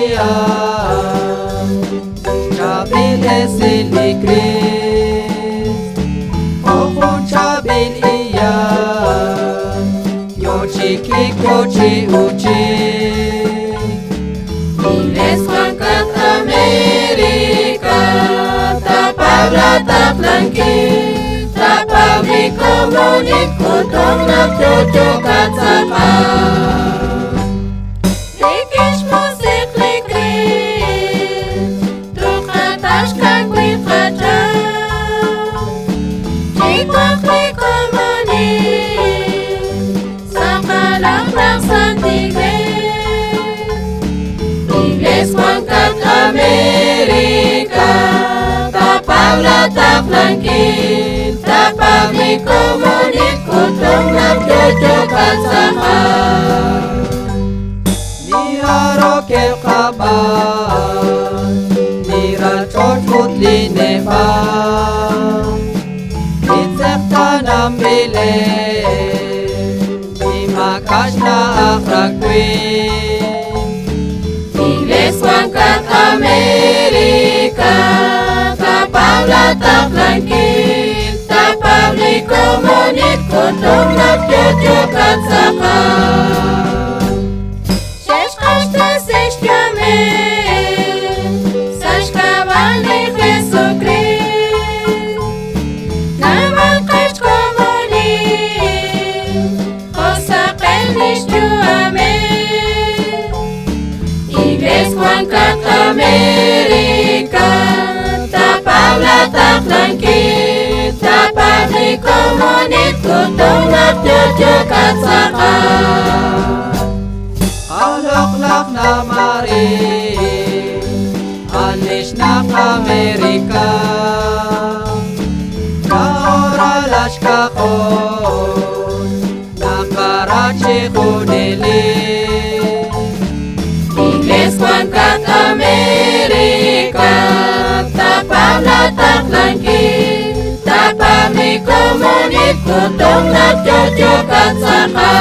iya Chabil esili Christ Ohun chabil iya Yochikik yochi uchi Iles wangkat Amerika Tapabla taplangki Tapabli komunik Kutong nagjojokat sama Dikish musik likrit Tuk natash kakwi kacau Jikwak li komunik Sakalang santigay Igles wangkat Amerika Tapabla taplangkin Tapabli komunik Kutong nagjojokat sama Niharokel kaban Nirachot putli nefa Itsek tanam bile Dimakash na akrakwin Igles wangkat Amerika Tapabla taplangkin Tapabli komunik Kutong nagjojokat sama Igles wangkat Amerika Tapabla taplangkin Tapabli komunik Kutong nagjojokat sama Alaklak na mari Alis na Amerika Naoralash kakon Nakarachi kunili Igles wangkat Amerika Tapabla taplangkin Tapabli komunik Kutong nagjojokat sama